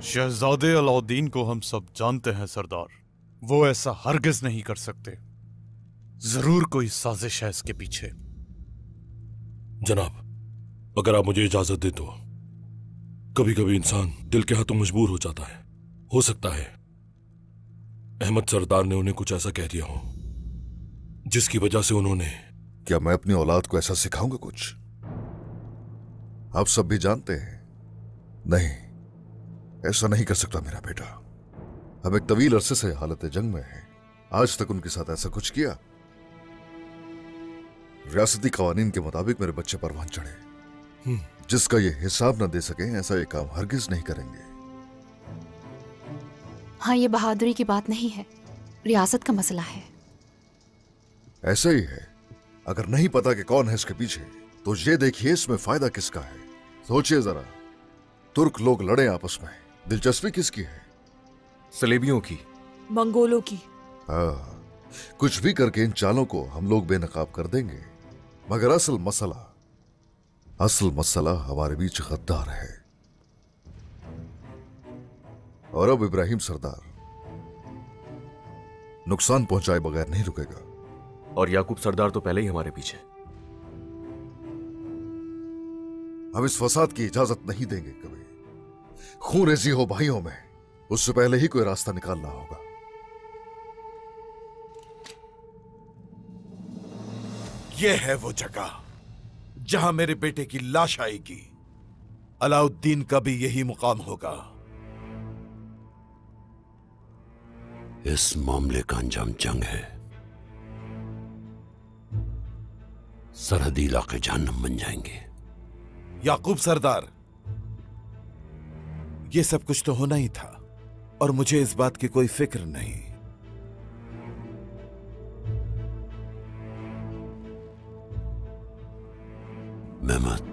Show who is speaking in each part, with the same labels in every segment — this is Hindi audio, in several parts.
Speaker 1: शहजादे अलाउद्दीन को हम सब जानते हैं सरदार। वो ऐसा हरगिज नहीं कर सकते। जरूर कोई साजिश है इसके पीछे।
Speaker 2: जनाब, अगर आप मुझे इजाजत दे तो कभी कभी इंसान दिल के हाथों मजबूर हो जाता है। हो सकता है अहमद सरदार ने उन्हें कुछ ऐसा कह दिया हो जिसकी वजह से उन्होंने।
Speaker 3: क्या मैं अपनी औलाद को ऐसा सिखाऊंगा कुछ? आप सब भी जानते हैं। नहीं, ऐसा नहीं कर सकता मेरा बेटा। हम एक तवील अरसे से हालत जंग में हैं। आज तक उनके साथ ऐसा कुछ किया? रियासती कवानीन के मुताबिक मेरे बच्चे परवान चढ़े। जिसका ये हिसाब न दे सके ऐसा ये काम हरगिज नहीं करेंगे।
Speaker 4: हाँ, ये बहादुरी की बात नहीं है, रियासत का मसला है।
Speaker 3: ऐसा ही है। अगर नहीं पता कि कौन है इसके पीछे तो ये देखिए इसमें फायदा किसका है। सोचिए जरा, तुर्क लोग लड़े आपस में, दिलचस्पी किसकी है?
Speaker 5: सलेबियों की,
Speaker 6: मंगोलों की।
Speaker 3: हाँ, कुछ भी करके इन चालों को हम लोग बेनकाब कर देंगे। मगर असल मसला हमारे बीच गद्दार है। और अब इब्राहिम सरदार नुकसान पहुंचाए बगैर नहीं रुकेगा।
Speaker 5: और याकूब सरदार तो पहले ही हमारे पीछे।
Speaker 3: हम इस फसाद की इजाजत नहीं देंगे कभी। खून रेजी हो भाइयों में, उससे पहले ही कोई रास्ता निकालना होगा।
Speaker 7: यह है वो जगह जहां मेरे बेटे की लाश आएगी। अलाउद्दीन का भी यही मुकाम होगा।
Speaker 8: इस मामले का अंजाम जंग है। सरहदी इलाके जहन्नम बन जाएंगे।
Speaker 7: याकूब सरदार, ये सब कुछ तो होना ही था और मुझे इस बात की कोई फिक्र नहीं।
Speaker 8: मेहमद,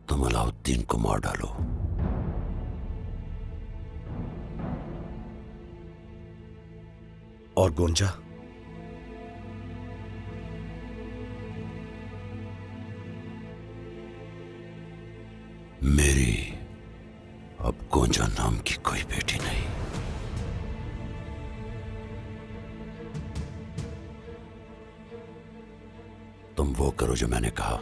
Speaker 8: तुम अलाउद्दीन को मार डालो।
Speaker 5: और गोंजा?
Speaker 8: मेरी अब गोंजा नाम की कोई बेटी नहीं। तुम वो करो जो मैंने कहा।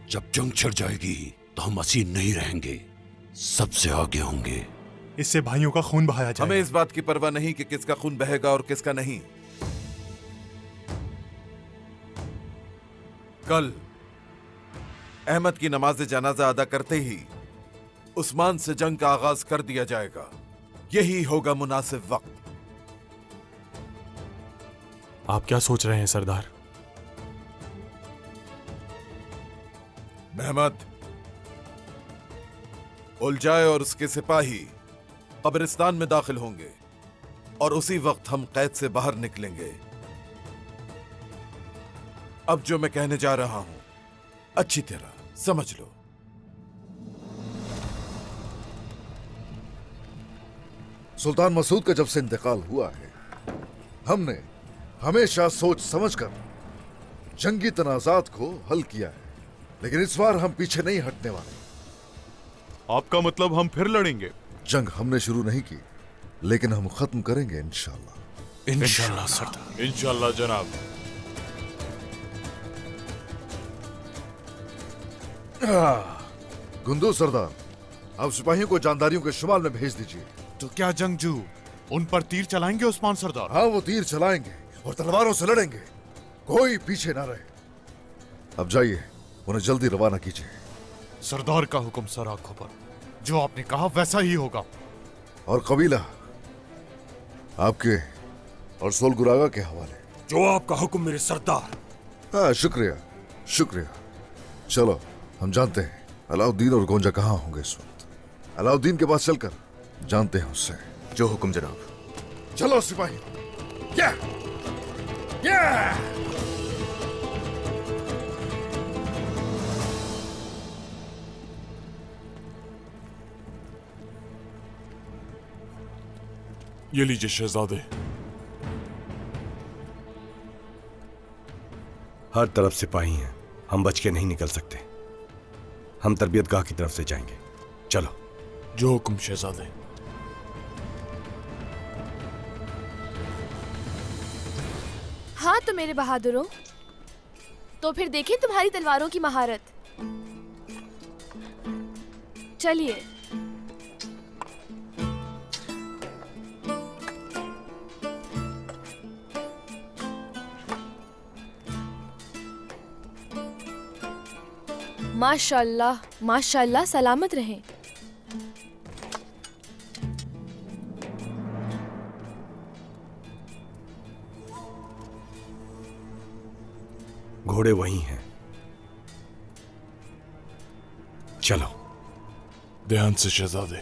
Speaker 8: जब जंग छिड़ जाएगी तो हम असीर नहीं रहेंगे, सबसे आगे होंगे।
Speaker 1: इससे भाइयों का खून बहाया जाएगा।
Speaker 7: हमें इस बात की परवाह नहीं कि किसका खून बहेगा और किसका नहीं। कल अहमद की नमाज जनाजा अदा करते ही उस्मान से जंग का आगाज कर दिया जाएगा। यही होगा मुनासिब वक्त।
Speaker 1: आप क्या सोच रहे हैं सरदार?
Speaker 7: महमद, उलझाए और उसके सिपाही कब्रिस्तान में दाखिल होंगे और उसी वक्त हम कैद से बाहर निकलेंगे। अब जो मैं कहने जा रहा हूं अच्छी तरह समझ लो।
Speaker 3: सुल्तान मसूद का जब से इंतकाल हुआ है, हमने हमेशा सोच समझकर जंगी तनाजात को हल किया है, लेकिन इस बार हम पीछे नहीं हटने वाले।
Speaker 1: आपका मतलब हम फिर लड़ेंगे?
Speaker 3: जंग हमने शुरू नहीं की, लेकिन हम खत्म करेंगे इंशाल्लाह।
Speaker 1: इंशाल्लाह सरदार।
Speaker 2: इंशाल्लाह जनाब।
Speaker 3: गुंदू सरदार, आप सिपाहियों को जानदारियों के शुमाल में भेज दीजिए।
Speaker 1: तो क्या जंगजू उन पर तीर चलाएंगे उस्मान सरदार?
Speaker 3: हाँ, वो तीर चलाएंगे और तलवारों से लड़ेंगे। कोई पीछे ना रहे। अब जाइए, उन्हें जल्दी रवाना कीजिए।
Speaker 1: सरदार का हुक्म सर आंखों पर। जो आपने कहा वैसा ही होगा।
Speaker 3: और कबीला आपके और सोलगुरागा के हवाले।
Speaker 2: जो आपका हुक्म मेरे सरदार।
Speaker 3: हाँ, शुक्रिया शुक्रिया। चलो, हम जानते हैं अलाउद्दीन और गोंजा कहाँ होंगे इस वक्त। अलाउद्दीन के पास चलकर जानते हैं उससे।
Speaker 5: जो हुक्म जनाब।
Speaker 3: चलो सिपाही। या! या!
Speaker 2: ये लीजिए शहजादे।
Speaker 6: हर तरफ सिपाही हैं, हम बच के नहीं निकल सकते। हम तरबियत गाह की तरफ से जाएंगे। चलो।
Speaker 2: जो हुक्म शहजादे।
Speaker 9: हाँ तो मेरे बहादुरों, तो फिर देखें तुम्हारी तलवारों की महारत। चलिए। माशाल्लाह माशाल्लाह, सलामत रहें।
Speaker 6: घोड़े वहीं हैं, चलो।
Speaker 2: ध्यान से शहजादे।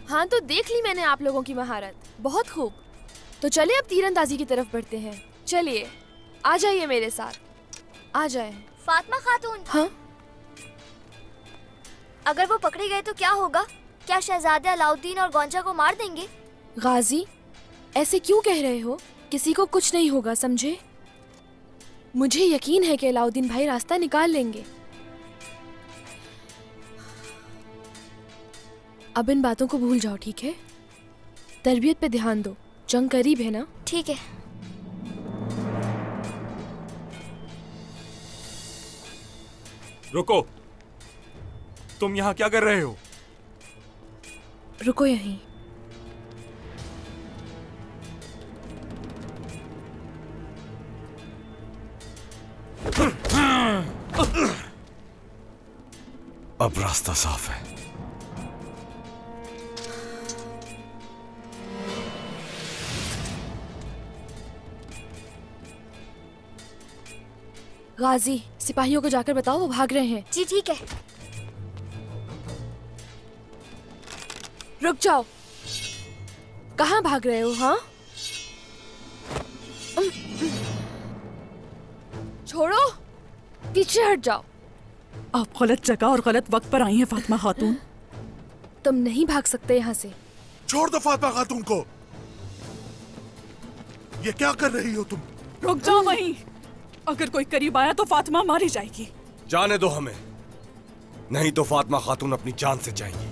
Speaker 9: हाँ तो देख ली मैंने आप लोगों की महारत, बहुत खूब। तो चलिए अब तीरंदाजी की तरफ बढ़ते हैं। चलिए, आ जाइए मेरे साथ, आ जाए।
Speaker 10: फातिमा खातून।
Speaker 9: हाँ?
Speaker 10: अगर वो पकड़े गए तो क्या होगा? क्या शहजादे अलाउद्दीन और गौंजा को मार देंगे?
Speaker 9: गाजी, ऐसे क्यों कह रहे हो? किसी को कुछ नहीं होगा, समझे? मुझे यकीन है कि अलाउद्दीन भाई रास्ता निकाल लेंगे। अब इन बातों को भूल जाओ, ठीक है? तरबियत पे ध्यान दो, जंग करीब है ना?
Speaker 10: ठीक है।
Speaker 11: रुको, तुम यहाँ क्या कर रहे हो?
Speaker 9: रुको यहीं।
Speaker 6: अब रास्ता साफ है।
Speaker 9: गाजी, सिपाहियों को जाकर बताओ वो भाग रहे हैं।
Speaker 10: जी ठीक है।
Speaker 9: रुक जाओ, कहाँ भाग रहे हो? हाँ, छोड़ो, पीछे हट जाओ।
Speaker 12: आप गलत जगह और गलत वक्त पर आई हैं फातिमा खातून।
Speaker 9: तुम नहीं भाग सकते यहाँ से।
Speaker 2: छोड़ दो फातिमा खातून को। ये क्या कर रही हो तुम?
Speaker 12: रुक जाओ वहीं। अगर कोई करीब आया तो फातिमा मारी जाएगी।
Speaker 6: जाने दो हमें, नहीं तो फातिमा खातून अपनी जान से जाएंगी।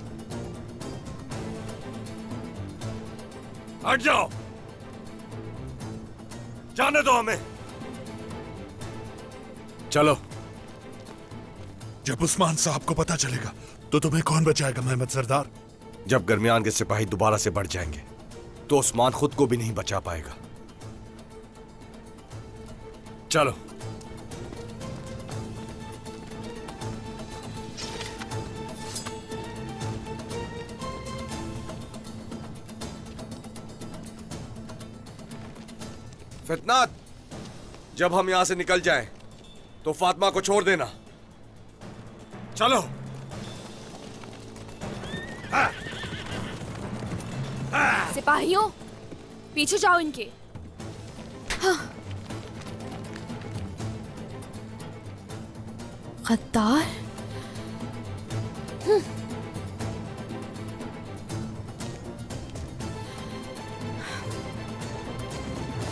Speaker 6: हट जाओ, जाने दो हमें। चलो।
Speaker 2: जब उस्मान साहब को पता चलेगा तो तुम्हें कौन बचाएगा मेहमद सरदार?
Speaker 6: जब दरमियान के सिपाही दोबारा से बढ़ जाएंगे तो उस्मान खुद को भी नहीं बचा पाएगा। चलो। फितनात, जब हम यहां से निकल जाएं तो फातिमा को छोड़ देना। चलो।
Speaker 9: सिपाहियों, पीछे जाओ इनके। हाँ। गद्दार।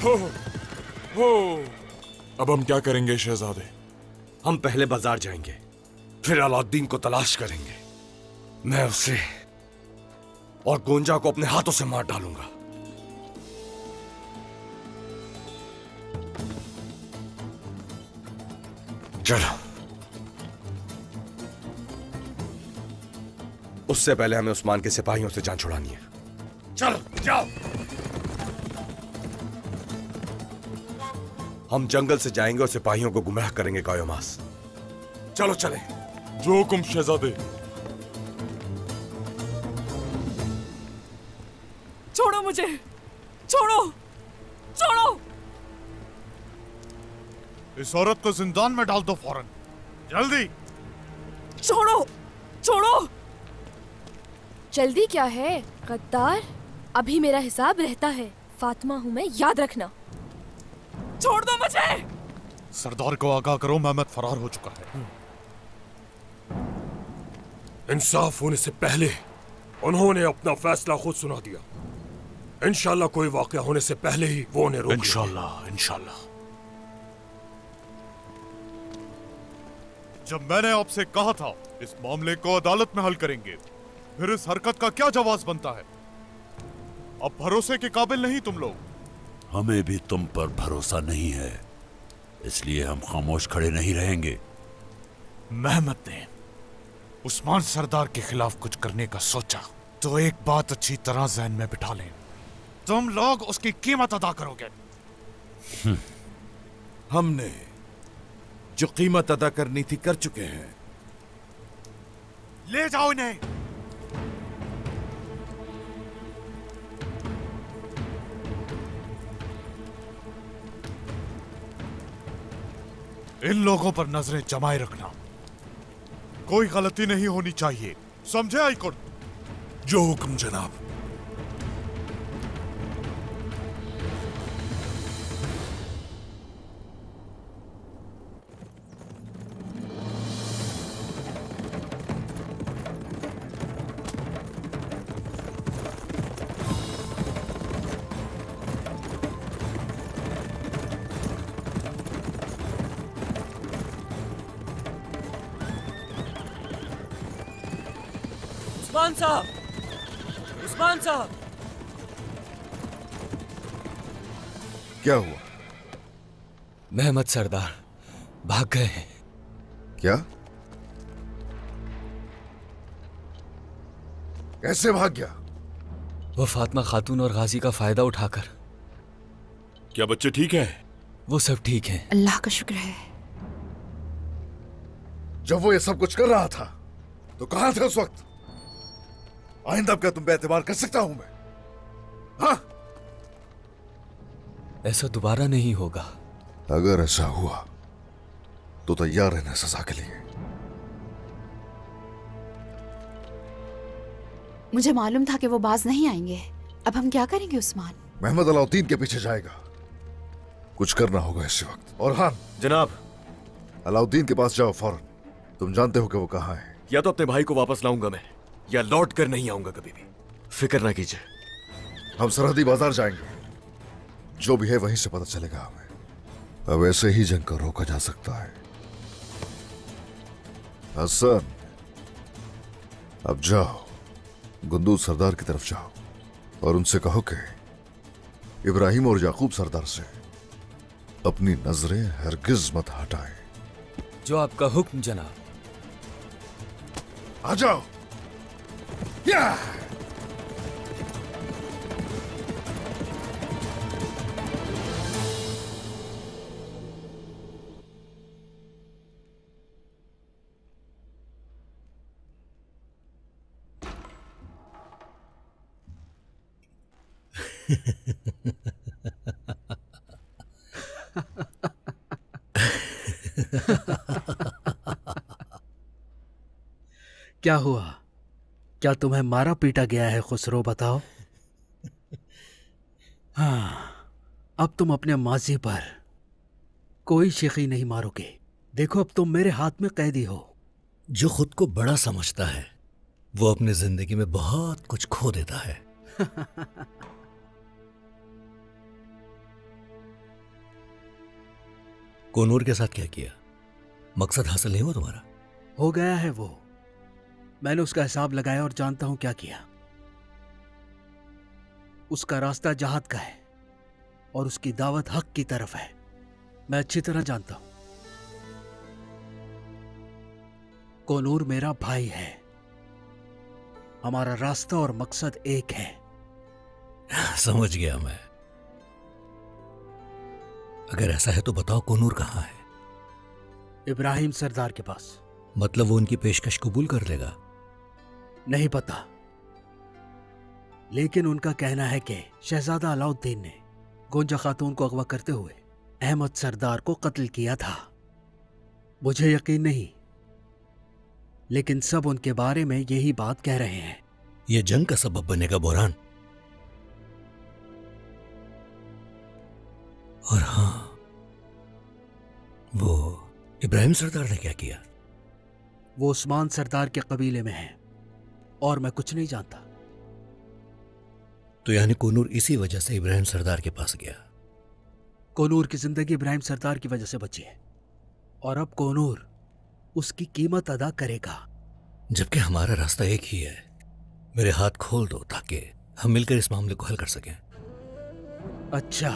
Speaker 2: हो। अब हम क्या करेंगे शहजादे?
Speaker 6: हम पहले बाजार जाएंगे, फिर अलाउद्दीन को तलाश करेंगे। मैं उसे और गोंजा को अपने हाथों से मार डालूंगा। चलो। उससे पहले हमें उस्मान के सिपाहियों से जान छुड़ानी है। चलो जाओ। हम जंगल से जाएंगे और सिपाहियों को गुमराह करेंगे कायोमास। चलो चले।
Speaker 2: जो हुक्म शहजादे।
Speaker 12: छोड़ो मुझे, छोड़ो, छोड़ो।
Speaker 1: इस औरत को जिंदान में डाल दो फौरन, जल्दी।
Speaker 12: छोड़ो, छोड़ो।
Speaker 9: जल्दी क्या है गद्दार, अभी मेरा हिसाब रहता है। फातिमा हूं मैं, याद रखना।
Speaker 12: छोड़ दो मुझे।
Speaker 1: सरदार को आगाह करो, मेहमद फरार हो चुका है।
Speaker 2: इंसाफ होने से पहले उन्होंने अपना फैसला खुद सुना दिया। इंशाल्लाह कोई वाकया होने से पहले ही वो उन्हें रोक लेंगे।
Speaker 1: इंशाल्लाह इंशाल्लाह। जब मैंने आपसे कहा था इस मामले को अदालत में हल करेंगे, फिर इस हरकत का क्या जवाब बनता है? अब भरोसे के काबिल नहीं तुम लोग।
Speaker 8: हमें भी तुम पर भरोसा नहीं है, इसलिए हम खामोश खड़े नहीं रहेंगे।
Speaker 1: महमद ने उस्मान सरदार के खिलाफ कुछ करने का सोचा तो एक बात अच्छी तरह ज़हन में बिठा लें, तुम लोग उसकी कीमत अदा करोगे।
Speaker 7: हमने जो कीमत अदा करनी थी कर चुके हैं।
Speaker 1: ले जाओ इन्हें। इन लोगों पर नजरें जमाए रखना, कोई गलती नहीं होनी चाहिए, समझे हाईकोर्ट?
Speaker 2: जो हुक्म जनाब।
Speaker 11: उस्मान साहब, उस्मान साहब।
Speaker 3: क्या हुआ?
Speaker 6: महमद सरदार भाग गए हैं।
Speaker 3: क्या? कैसे भाग गया?
Speaker 6: वो फातिमा खातून और गाजी का फायदा उठाकर।
Speaker 2: क्या बच्चे ठीक हैं?
Speaker 6: वो सब ठीक हैं।
Speaker 4: अल्लाह का शुक्र है।
Speaker 3: जब वो ये सब कुछ कर रहा था तो कहां थे उस वक्त? आइंदा क्या तुम पे एतबार कर सकता हूं मैं? हाँ?
Speaker 6: ऐसा दोबारा नहीं होगा।
Speaker 3: अगर ऐसा हुआ तो तैयार रहना सजा के लिए।
Speaker 4: मुझे मालूम था कि वो बाज नहीं आएंगे। अब हम क्या करेंगे उस्मान?
Speaker 3: महमद अलाउद्दीन के पीछे जाएगा, कुछ करना होगा इसी वक्त। और हाँ
Speaker 5: जनाब,
Speaker 3: अलाउद्दीन के पास जाओ फौरन। तुम जानते हो कि वो कहाँ है।
Speaker 5: या तो अपने भाई को वापस लाऊंगा मैं, या लौट कर नहीं आऊंगा कभी भी। फिक्र ना कीजिए।
Speaker 3: हम सरहदी बाजार जाएंगे, जो भी है वहीं से पता चलेगा हमें। अब ऐसे ही जंग को रोका जा सकता है। हसन, अब जाओ गुंदूज सरदार की तरफ जाओ और उनसे कहो कि इब्राहिम और याकूब सरदार से अपनी नजरें हरगिज मत हटाएं।
Speaker 6: जो आपका हुक्म जनाब।
Speaker 3: आ जाओ। या!
Speaker 13: क्या हुआ? क्या तुम्हें मारा पीटा गया है खुसरो? बताओ। हाँ, अब तुम अपने माजी पर कोई शिकी नहीं मारोगे। देखो, अब तुम मेरे हाथ में कैदी हो।
Speaker 8: जो खुद को बड़ा समझता है वो अपनी जिंदगी में बहुत कुछ खो देता है। कोनूर के साथ क्या किया? मकसद हासिल नहीं हुआ तुम्हारा?
Speaker 13: हो गया है वो। मैंने उसका हिसाब लगाया और जानता हूं क्या किया। उसका रास्ता जहाद का है और उसकी दावत हक की तरफ है। मैं अच्छी तरह जानता हूं। कोनूर मेरा भाई है। हमारा रास्ता और मकसद एक है।
Speaker 8: समझ गया मैं। अगर ऐसा है तो बताओ, कोनूर कहां है?
Speaker 13: इब्राहिम सरदार के पास।
Speaker 8: मतलब वो उनकी पेशकश कबूल कर लेगा?
Speaker 13: नहीं पता, लेकिन उनका कहना है कि शहजादा अलाउद्दीन ने गोंजा खातून को अगवा करते हुए अहमद सरदार को कत्ल किया था। मुझे यकीन नहीं, लेकिन सब उनके बारे में यही बात कह रहे हैं।
Speaker 8: यह जंग का सबब बनेगा बुरहान। और हां, वो इब्राहिम सरदार ने क्या किया?
Speaker 13: वो उस्मान सरदार के कबीले में है और मैं कुछ नहीं जानता।
Speaker 8: तो यानी कोनूर इसी वजह से इब्राहिम सरदार के पास गया।
Speaker 13: कोनूर की जिंदगी इब्राहिम सरदार की वजह से बची है और अब कोनूर उसकी कीमत अदा करेगा।
Speaker 8: जबकि हमारा रास्ता एक ही है। मेरे हाथ खोल दो ताकि हम मिलकर इस मामले को हल कर सकें।
Speaker 13: अच्छा,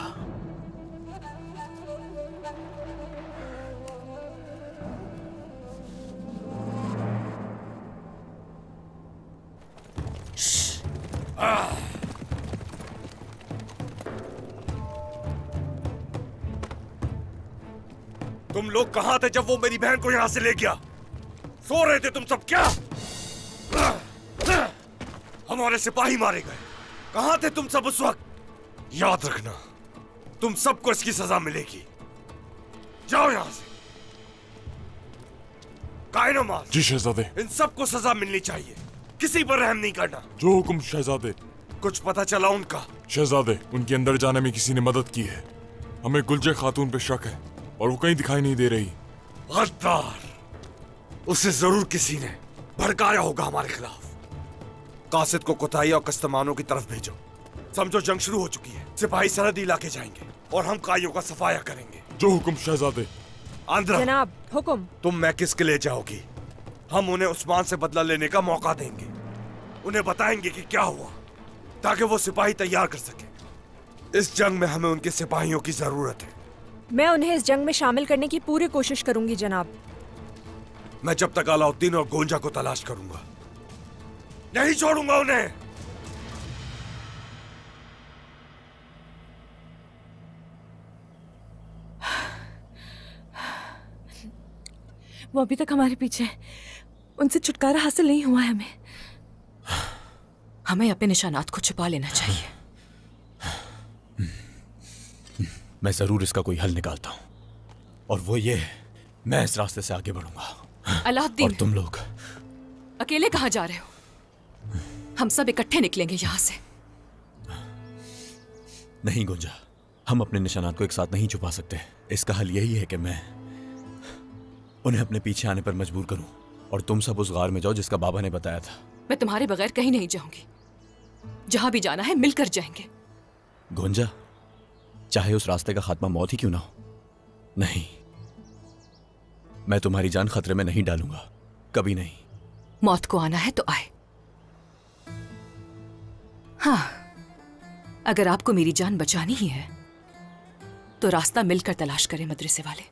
Speaker 6: तुम लोग कहां थे जब वो मेरी बहन को यहां से ले गया? सो रहे थे तुम सब क्या? हमारे सिपाही मारे गए। कहां थे तुम सब उस वक्त? याद रखना, तुम सबको इसकी सजा मिलेगी। जाओ यहां से। कायनोमास।
Speaker 2: जी शहजादे।
Speaker 6: इन सबको सजा मिलनी चाहिए, किसी पर रहम नहीं करना।
Speaker 2: जो हुक्म शहजादे।
Speaker 6: कुछ पता चला उनका?
Speaker 2: शहजादे, उनके अंदर जाने में किसी ने मदद की है। हमें गुलजे खातून पे शक है और वो कहीं दिखाई नहीं दे रही।
Speaker 6: गद्दार, उसे जरूर किसी ने भड़काया होगा हमारे खिलाफ। कासिद को कोताही और कस्तमानों की तरफ भेजो। समझो जंग शुरू हो चुकी है। सिपाही सरहदी इलाके जाएंगे और हम काइयों का सफाया करेंगे।
Speaker 2: जो हुक्म शहजादे।
Speaker 6: आंद्रा,
Speaker 12: जनाब हुक्म।
Speaker 6: तुम मैकिस के ले जाओगी। हम उन्हें उस्मान से बदला लेने का मौका देंगे। उन्हें बताएंगे कि क्या हुआ ताकि वो सिपाही तैयार कर सके। इस जंग में हमें उनके सिपाहियों की जरूरत है।
Speaker 12: मैं उन्हें इस जंग में शामिल करने की पूरी कोशिश करूंगी जनाब।
Speaker 6: मैं जब तक अलाउद्दीन और गोंजा को तलाश करूंगा नहीं छोड़ूंगा उन्हें।
Speaker 12: वो अभी तक हमारे पीछे है। उनसे छुटकारा हासिल नहीं हुआ है हमें।
Speaker 14: हमें अपने निशानात को छुपा लेना चाहिए।
Speaker 5: मैं जरूर इसका कोई हल निकालता हूं, और वो ये है, मैं इस रास्ते से आगे बढ़ूंगा।
Speaker 14: अलाउद्दीन,
Speaker 5: और तुम लोग
Speaker 14: अकेले कहां जा रहे हो? हम सब इकट्ठे निकलेंगे यहां से।
Speaker 5: नहीं गोंजा, हम अपने निशानात को एक साथ नहीं छुपा सकते। इसका हल यही है कि मैं उन्हें अपने पीछे आने पर मजबूर करूं और तुम सब उस गार में जाओ जिसका बाबा ने बताया था।
Speaker 14: मैं तुम्हारे बगैर कहीं नहीं जाऊंगी। जहां भी जाना है मिलकर जाएंगे।
Speaker 5: गोंजा, चाहे उस रास्ते का खात्मा मौत ही क्यों ना हो, नहीं, मैं तुम्हारी जान खतरे में नहीं डालूंगा, कभी नहीं।
Speaker 14: मौत को आना है तो आए। हाँ, अगर आपको मेरी जान बचानी ही है तो रास्ता मिलकर तलाश करें मदरसे वाले।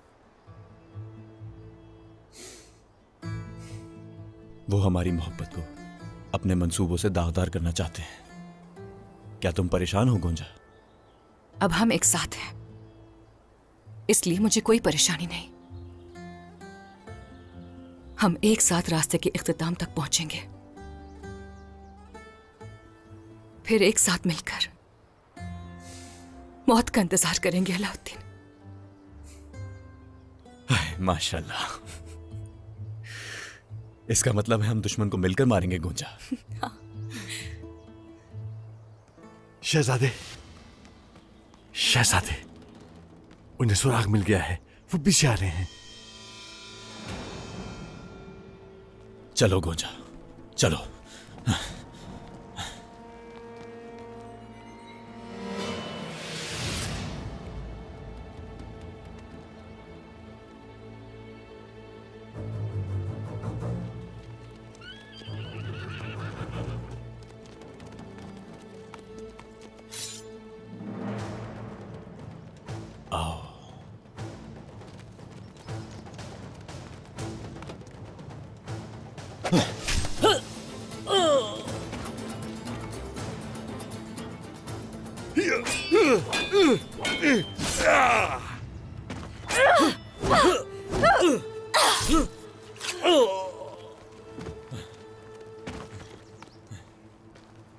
Speaker 5: वो हमारी मोहब्बत को अपने मंसूबों से दागदार करना चाहते हैं। क्या तुम परेशान हो गोंजा?
Speaker 14: अब हम एक साथ हैं, इसलिए मुझे कोई परेशानी नहीं। हम एक साथ रास्ते के इख्तिताम तक पहुंचेंगे, फिर एक साथ मिलकर मौत का इंतजार करेंगे। अलाउद्दीन,
Speaker 5: माशाल्लाह, इसका मतलब है हम दुश्मन को मिलकर मारेंगे गोंजा।
Speaker 15: शहजादे, शहजादे, उन्हें सुराग मिल गया है, वो पीछे आ रहे हैं।
Speaker 5: चलो गोंजा, चलो।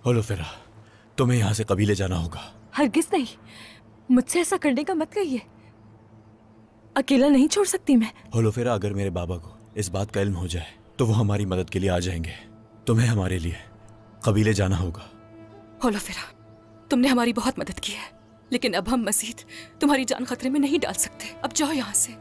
Speaker 5: होलोफेरा, तुम्हें यहां से कबीले जाना होगा।
Speaker 12: हरगिज नहीं, मुझसे ऐसा करने का मत कहिए। अकेला नहीं छोड़ सकती मैं।
Speaker 5: होलोफेरा, अगर मेरे बाबा को इस बात का इल्म हो जाए तो वो हमारी मदद के लिए आ जाएंगे। तुम्हें हमारे लिए कबीले जाना होगा।
Speaker 14: होलोफेरा, तुमने हमारी बहुत मदद की है, लेकिन अब हम मजीद तुम्हारी जान खतरे में नहीं डाल सकते। अब जाओ यहाँ से।